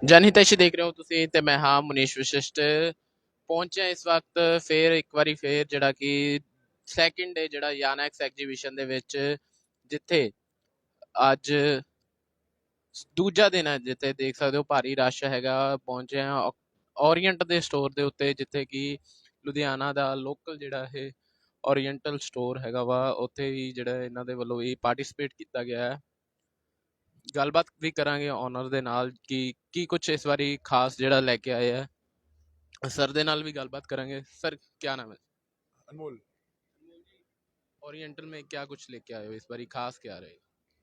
ਜਨਹਿਤੈਸ਼ੀ ਦੇਖ ਰਹੇ ਹੋ ਤੁਸੀਂ ਤੇ ਮੈਂ ਹਾਂ ਮੁਨੀਸ਼ ਵਿਸ਼ਿਸ਼ਟ ਪਹੁੰਚਿਆ ਇਸ ਵਕਤ ਫੇਰ ਇੱਕ ਵਾਰੀ ਫੇਰ ਜਿਹੜਾ ਕਿ ਸੈਕਿੰਡ ਡੇ ਜਿਹੜਾ ਯਾਨੈਕਸ ਐਗਜੀਬਿਸ਼ਨ ਦੇ ਵਿੱਚ ਜਿੱਥੇ ਅੱਜ ਦੂਜਾ ਦਿਨ ਹੈ ਜਿੱਥੇ ਦੇਖ ਸਕਦੇ ਹੋ ਭਾਰੀ ਰਸ਼ ਹੈਗਾ ਪਹੁੰਚੇ ਆ ਓਰੀਐਂਟ ਦੇ ਸਟੋਰ ਦੇ ਉੱਤੇ ਜਿੱਥੇ ਕਿ ਲੁਧਿਆਣਾ ਦਾ ਲੋਕਲ ਜਿਹੜਾ ਇਹ ਓਰੀਐਂਟਲ ਸਟੋਰ ਹੈਗਾ ਵਾ ਉੱਥੇ ਹੀ ਜਿਹੜਾ ਇਹਨਾਂ ਦੇ ਵੱਲੋਂ ਇਹ ਪਾਰਟਿਸਿਪੇਟ ਕੀਤਾ ਗਿਆ ਹੈ ਗੱਲਬਾਤ ਵੀ ਕਰਾਂਗੇ ਓਨਰ ਦੇ ਨਾਲ ਕਿ ਕੀ ਕੁਝ ਇਸ ਵਾਰੀ ਖਾਸ ਜਿਹੜਾ ਲੈ ਕੇ ਆਏ ਆ सर दे नाल भी गलबात करेंगे सर क्या नाम है अनमोल। ओरिएंटल में क्या कुछ लेके आए हो इस बारी खास क्या रहे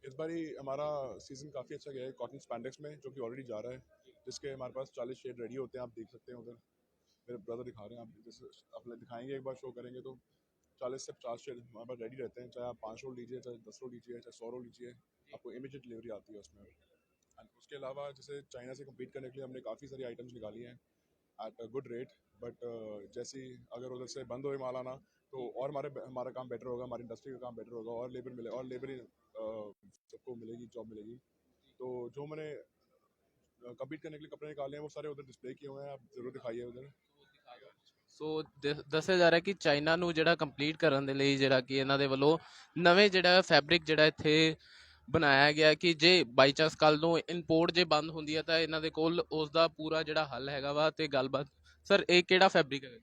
इस बारी हमारा सीज़न काफ़ी अच्छा गया है कॉटन स्पैंडेक्स में, जो कि ऑलरेडी जा रहा है, जिसके हमारे पास 40 शेड रेडी होते हैं। आप देख सकते हैं उधर मेरे ब्रदर दिखा रहे हैं। आप जैसे आप दिखाएंगे एक बार शो करेंगे तो 40 से 50 शेड हमारे पास रेडी रहते हैं। चाहे आप 5 रोल लीजिए, चाहे 10 रोल लीजिए, चाहे 100 रोल लीजिए, आपको इमीडिएट डिलीवरी आती है उसमें। एंड उसके अलावा जैसे चाइना से कम्पीट करने के लिए हमने काफ़ी सारी आइटम्स निकाली हैं at a good rate. But जैसे ही अगर उधर से बंद हो माल आना तो और हमारा काम बेटर होगा, हमारी इंडस्ट्री का काम बेटर होगा, और लेबर मिले और लेबर सबको मिलेगी, जॉब मिलेगी। तो जो मैंने कम्पीट करने के लिए कपड़े निकाले हैं वो सारे उधर डिस्प्ले किए हुए हैं, आप जरूर दिखाइए उधर। ਸੋ ਦੱਸਿਆ ਜਾ ਰਿਹਾ ਕਿ ਚਾਈਨਾ ਨੂੰ ਜਿਹੜਾ ਕੰਪਲੀਟ ਕਰਨ ਦੇ ਲਈ ਜਿਹੜਾ ਕਿ ਇਹਨਾਂ ਦੇ ਵੱਲੋਂ ਨਵੇਂ ਜਿਹੜਾ ਫੈਬਰਿਕ ਜਿਹੜਾ ਇੱਥੇ ਬਣਾਇਆ ਗਿਆ ਕਿ ਜੇ ਬਾਈ ਚਾਂਸ ਕੱਲ ਨੂੰ ਇੰਪੋਰਟ ਜੇ ਬੰਦ ਹੁੰਦੀ ਹੈ ਤਾਂ ਇਹਨਾਂ ਦੇ ਕੋਲ ਉਸ ਦਾ ਪੂਰਾ ਜਿਹੜਾ ਹੱਲ ਹੈਗਾ ਵਾ ਤੇ ਗੱਲਬਾਤ ਸਰ ਇਹ ਕਿਹੜਾ ਫੈਬਰਿਕ ਹੈ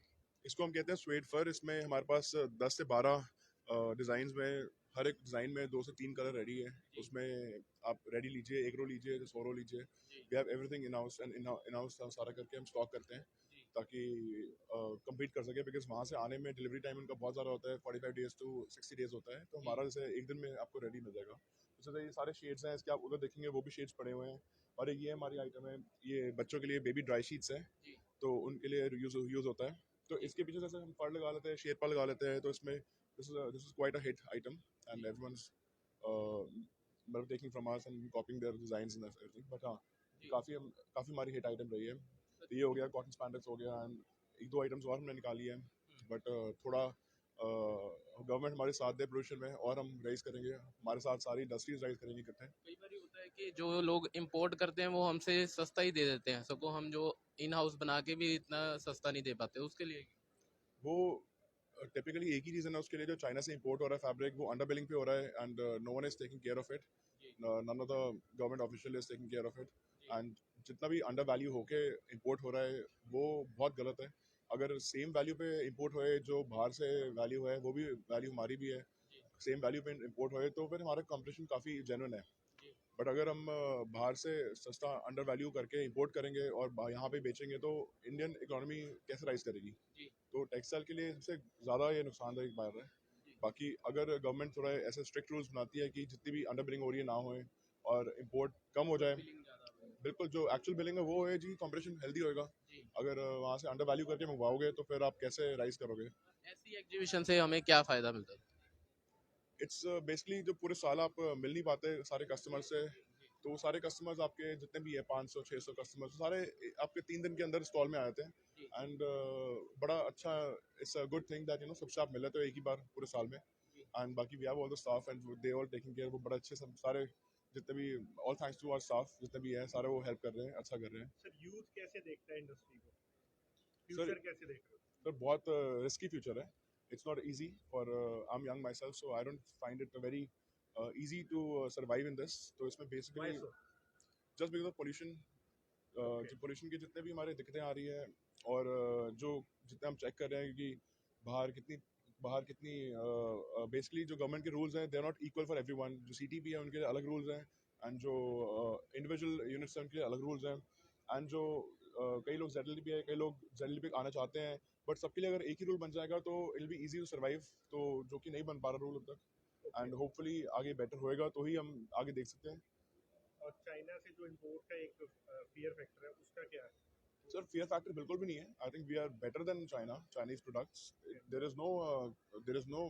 इसको हम कहते हैं स्वेट फर। इसमें हमारे पास 10 से 12 डिज़ाइन में, हर एक डिज़ाइन में 2 से 3 कलर रेडी है। उसमें आप रेडी लीजिए, 1 रो लीजिए, 100 रो लीजिए। We have everything in house, and in house सारा करके हम स्टॉक करते हैं ताकि कम्पीट कर सके। बिकॉज वहाँ से आने में डिलीवरी टाइम उनका बहुत ज़्यादा होता है, 45 डेज टू 60 डेज होता है। तो हमारा जैसे एक दिन में आपको रेडी मिल जाएगा। जैसे ये सारे शेड्स हैं, इसके आप उधर देखेंगे वो भी शेड्स पड़े हुए हैं। और ये हमारी आइटम है, ये बच्चों के लिए बेबी ड्राई शीट्स है, तो उनके लिए यूज़ होता है। तो इसके पीछे जैसे हम फर लगा लेते हैं, शेरपा लगा लेते हैं, तो इसमें this is quite a hit item, and everyone's मतलब taking from us and copying their designs and everything. But हाँ, काफ़ी हमारी हिट आइटम रही है। तो ये हो गया कॉटन स्पैंडेक्स हो गया, एंड एक दो आइटम्स और हमने निकाली है। बट थोड़ा गवर्नमेंट हमारे साथ दे प्रोडक्शन में, और हम राइज करेंगे, हमारे साथ सारी इंडस्ट्रीज राइज करेंगी इकट्ठे। कई बार होता है कि जो लोग इंपोर्ट करते हैं वो हमसे सस्ता ही दे देते हैं सबको हम जो इन हाउस बना के भी इतना सस्ता नहीं दे पाते उसके लिए वो टिपिकली एक ही रीज़न है उसके लिए, जो चाइना से इंपोर्ट हो रहा है फैब्रिक, वो अंडर बिलिंग पे हो रहा है, and no one is taking care of it. None of the government official is taking care of it. And जितना भी अंडर वैल्यू होके इंपोर्ट हो रहा है वो बहुत गलत है। अगर सेम वैल्यू पे इंपोर्ट होए जो बाहर से वैल्यू है, वो भी वैल्यू हमारी भी है, सेम वैल्यू पे इंपोर्ट होए, तो फिर हमारा कंपटीशन काफ़ी जेन्युइन है। बट अगर हम बाहर से सस्ता अंडर वैल्यू करके इंपोर्ट करेंगे और यहाँ पे बेचेंगे तो इंडियन इकोनॉमी कैसे राइज करेगी? तो टेक्सटाइल के लिए सबसे ज़्यादा ये नुकसानदायक बात है। बाकी अगर गवर्नमेंट थोड़ा ऐसे स्ट्रिक्ट रूल्स बनाती है कि जितनी भी अंडर बिलिंग हो रही है ना होए और इंपोर्ट कम हो जाए, बिल्कुल जो एक्चुअल बिलिंग है वो है जी, कंपटीशन हेल्दी होएगा। अगर वहाँ से अंडर वैल्यू करके मंगवाओगे तो फिर आप कैसे राइज करोगे? ऐसी एग्जीबिशन से हमें क्या फायदा मिलता है इट्स बेसिकली जो पूरे साल आप मिल नहीं पाते सारे कस्टमर से, तो वो सारे कस्टमर्स आपके जितने भी है 500-600 कस्टमर्स सारे आपके 3 दिन के अंदर स्टॉल में आ जाते हैं। एंड बड़ा अच्छा, it's a good thing that सबसे आप मिले तो एक ही बार पूरे साल में। एंड बाकी we have all the staff and they all taking care. वो बड़ा अच्छे सब सारे जितने भी, all thanks to our staff जितने भी हैं सारे, वो हेल्प कर रहे हैं, अच्छा कर रहे हैं। सर यूथ कैसे देखता है इंडस्ट्री को, सर फ्यूचर कैसे देख रहे हो? सर बहुत रिस्की फ्यूचर है। It's not easy for I'm young myself, so I don't find it very easy to survive in this। तो इसमें Why basically so? just because of pollution, Okay. जो pollution की जितने भी हमारे दिक्कतें आ रही है, और जो जितने हम चेक कर रहे हैं कि बाहर कितनी बेसिकली जो गवर्नमेंट के रूल्स हैं they are not equal for everyone. जो सीटीपी है उनके लिए अलग रूल्स हैं, एंड जो इंडिविजुअल यूनिट्स हैं उनके लिए अलग रूल्स हैं। एंड जो कई लोग जेडएलपी है, कई लोग जेडएलपी आना चाहते हैं, बट सबके लिए अगर एक ही रूल बन जाएगा तो it will be easy to survive. तो जो कि नहीं बन पा रहा रूल अब तक, Okay. एंड होपफुली आगे बेटर होएगा तो ही हम आगे देख सकते हैं। और चाइना से जो इम्पोर्ट का एक फियर फैक्टर है उसका क्या है? सर फियर फैक्टर बिल्कुल भी नहीं है। I think we are better than Chinese products. There is no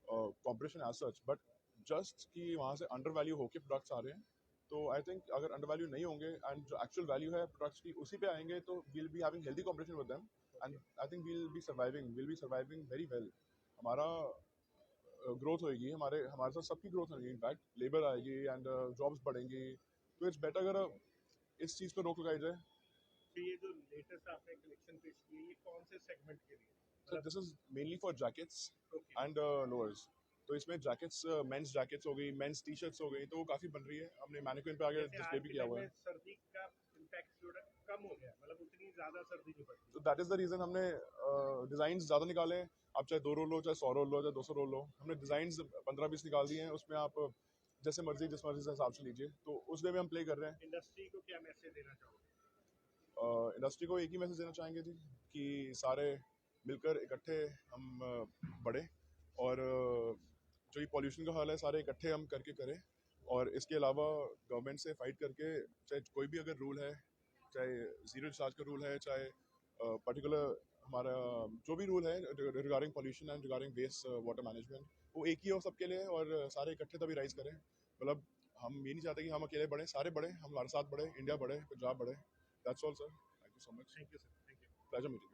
competition as such, but just कि वहाँ से अंडर वैल्यू होके प्रोडक्ट्स आ रहे हैं। तो आई थिंक अगर अंडर वैल्यू नहीं होंगे एंड जो एक्चुअल वैल्यू है प्रोडक्ट्स की उसी पे आएंगे तो we'll be having healthy competition with them, and I think we'll be surviving very well. हमारा ग्रोथ होएगी, हमारे हमारे साथ सबकी ग्रोथ होगी, इनफैक्ट लेबर आएगी एंड जॉब्स बढ़ेंगी। तो इट्स बेटर अगर इस चीज़ पर रोक लगाई जाए। तो ये जो लेटेस्ट आपने कलेक्शन पेश की है, ये कौन से सेगमेंट के लिए? Sir this is mainly for jackets okay, and lowers. तो इसमें जैकेट्स, मेंस जैकेट्स हो गई, मेंस टी शर्ट्स हो गई, तो वो काफ़ी बन रही है। हमने मैनिक्विन पे आगे जैसे डिस्प्ले आज भी के किया टाइम हुआ में है। सर्दी का इम्पैक्ट जो है कम हो गया, मतलब उतनी ज़्यादा सर्दी नहीं पड़ती। तो दैट इज़ द रीज़न हमने डिज़ाइन ज़्यादा निकाले हैं। आप चाहे 2 रोल लो, चाहे 100 रोल लो, चाहे 200 रोल लो, हमने डिज़ाइन 15-20 निकाल दिए हैं। उसमें आप जैसे मर्जी जिस मर्जी से हिसाब से लीजिए, तो उस वे में हम प्ले कर रहे हैं। इंडस्ट्री को क्या मैसेज देना चाहोगे? इंडस्ट्री को एक ही मैसेज देना चाहेंगे जी, कि सारे मिलकर इकट्ठे हम बढ़े, और जो ये पॉल्यूशन का हाल है सारे इकट्ठे हम करके करें। और इसके अलावा गवर्नमेंट से फाइट करके, चाहे कोई भी अगर रूल है, चाहे ज़ीरो डिस्चार्ज का रूल है, चाहे पर्टिकुलर हमारा जो भी रूल है regarding pollution and regarding waste water management, वो एक ही हो सबके लिए, और सारे इकट्ठे तभी राइज करें। मतलब हम ये नहीं चाहते कि हम अकेले बढ़े, सारे बढ़े, हम हमारे साथ बढ़े, इंडिया बढ़े, पंजाब बढ़े। That's all sir, thank you so much, thank you sir, thank you. Pleasure meeting.